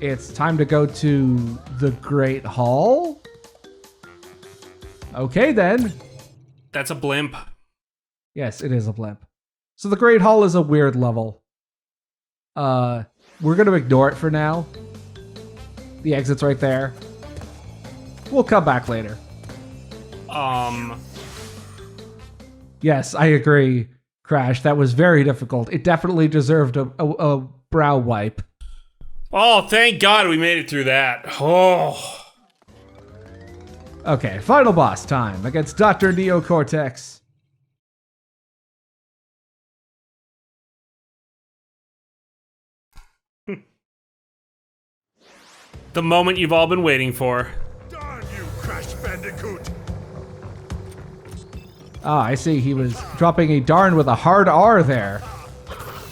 it's time to go to the Great Hall. Okay, then. That's a blimp. Yes, it is a blimp. So the Great Hall is a weird level. We're going to ignore it for now. The exit's right there. We'll come back later. Yes, I agree, Crash. That was very difficult. It definitely deserved a brow wipe. Oh, thank God we made it through that. Oh. Okay, final boss time against Dr. Neocortex. The moment you've all been waiting for. Darn you, Crash Bandicoot! Ah, I see. He was dropping a darn with a hard R there.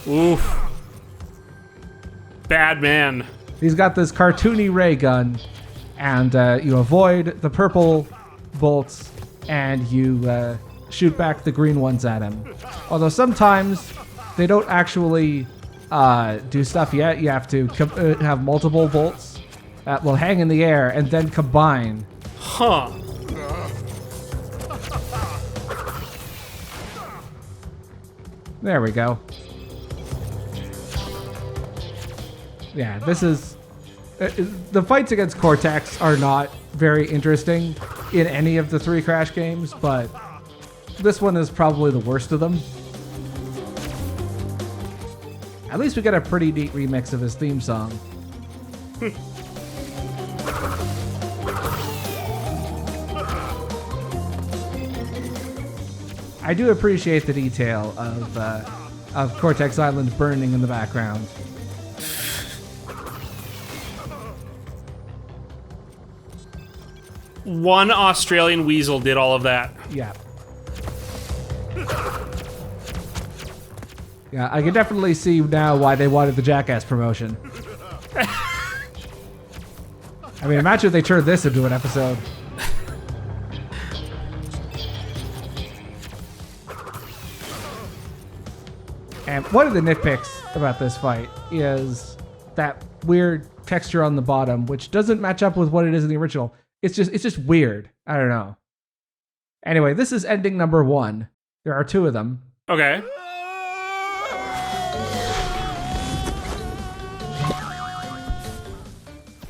Oof. Bad man. He's got this cartoony ray gun, and you avoid the purple bolts, and you shoot back the green ones at him. Although sometimes they don't actually do stuff yet. You have to have multiple bolts that will hang in the air and then combine. Huh. There we go. Yeah, this is... the fights against Cortex are not very interesting in any of the 3 Crash games, but this one is probably the worst of them. At least we get a pretty neat remix of his theme song. I do appreciate the detail of Cortex Island burning in the background. One Australian weasel did all of that. Yeah. Yeah, I can definitely see now why they wanted the Jackass promotion. I mean, imagine if they turned this into an episode. And one of the nitpicks about this fight is that weird texture on the bottom, which doesn't match up with what it is in the original. It's just weird. I don't know. Anyway, this is ending number 1. There are 2 of them. Okay.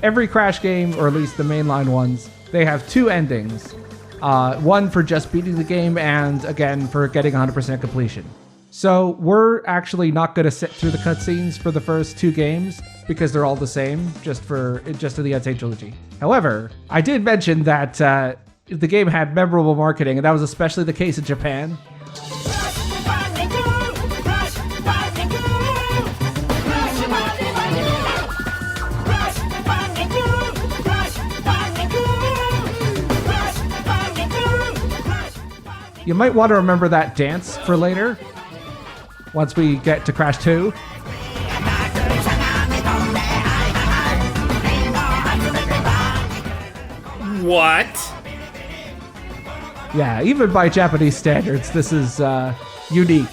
Every Crash game, or at least the mainline ones, they have 2 endings. One for just beating the game, and again for getting 100% completion. So we're actually not going to sit through the cutscenes for the first 2 games because they're all the same, just in the Sane Trilogy. However, I did mention that the game had memorable marketing, and that was especially the case in Japan. You might want to remember that dance for later, once we get to Crash 2. What? Yeah, even by Japanese standards, this is unique.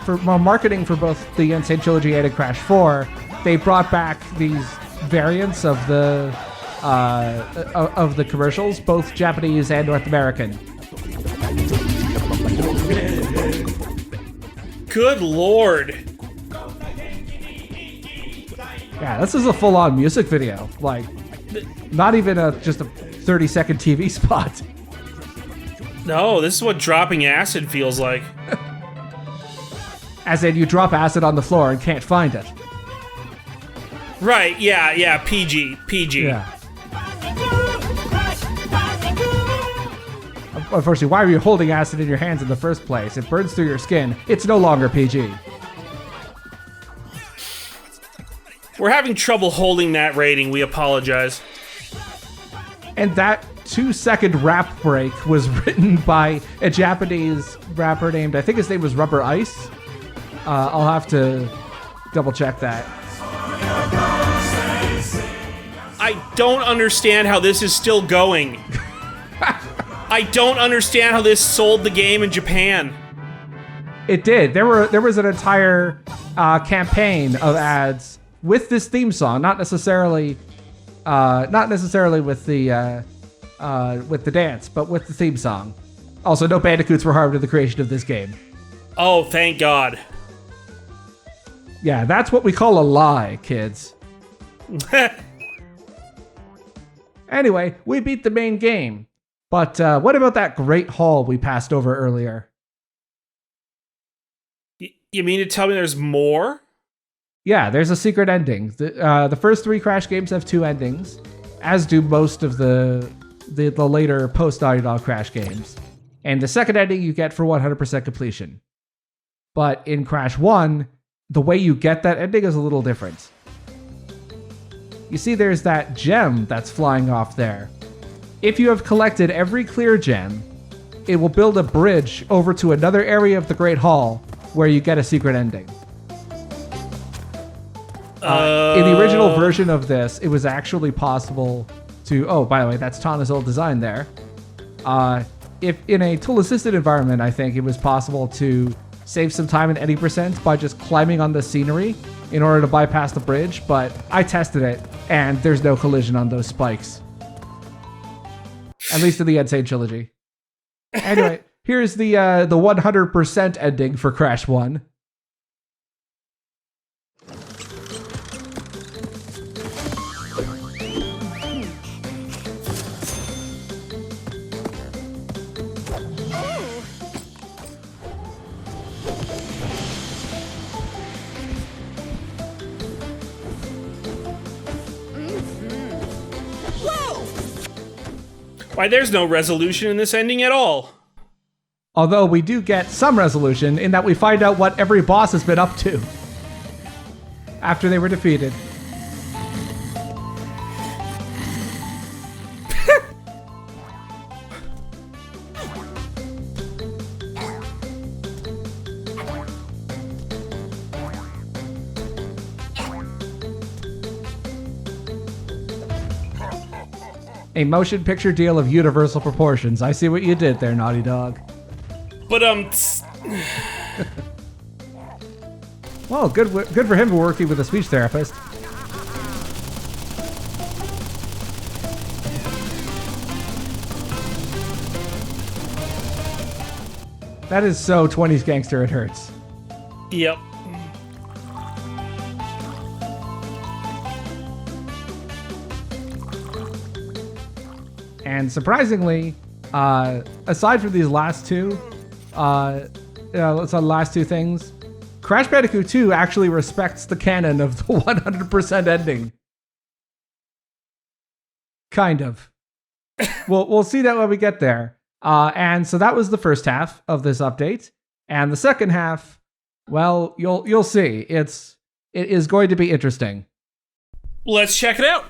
For marketing for both the Sane Trilogy and Crash 4, they brought back these variants of the commercials, both Japanese and North American. Good Lord. Yeah, this is a full-on music video. Like, not even just a 30-second TV spot. No, this is what dropping acid feels like. As in, you drop acid on the floor and can't find it. Right, yeah, PG. Yeah. Unfortunately, why were you holding acid in your hands in the first place? It burns through your skin. It's no longer PG. We're having trouble holding that rating. We apologize. And that 2-second rap break was written by a Japanese rapper named, I think his name was Rubber Ice. I'll have to double check that. I don't understand how this is still going. I don't understand how this sold the game in Japan. It did. There was an entire campaign of ads with this theme song, not necessarily with the dance, but with the theme song. Also, no bandicoots were harmed in the creation of this game. Oh, thank God. Yeah, that's what we call a lie, kids. Anyway, we beat the main game. But what about that great hall we passed over earlier? You mean to tell me there's more? Yeah, there's a secret ending. The first 3 Crash games have 2 endings, as do most of the later post-Naughty Dog Crash games. And the second ending you get for 100% completion. But in Crash 1, the way you get that ending is a little different. You see there's that gem that's flying off there. If you have collected every clear gem, it will build a bridge over to another area of the Great Hall where you get a secret ending. In the original version of this, it was actually possible to... Oh, by the way, that's Tana's old design there. If in a tool-assisted environment, I think it was possible to save some time in 80% by just climbing on the scenery in order to bypass the bridge, but I tested it, and there's no collision on those spikes. At least in the Sane Trilogy. Anyway, here's the 100% ending for Crash 1. Why, there's no resolution in this ending at all. Although we do get some resolution in that we find out what every boss has been up to after they were defeated. A motion picture deal of universal proportions. I see what you did there, Naughty Dog. But, Well, good for him for working with a speech therapist. That is so 20s gangster, it hurts. Yep. And surprisingly, aside from these last two, things, Crash Bandicoot 2 actually respects the canon of the 100% ending. Kind of. We'll see that when we get there. And so that was the first half of this update, and the second half, well, you'll see. It is going to be interesting. Let's check it out.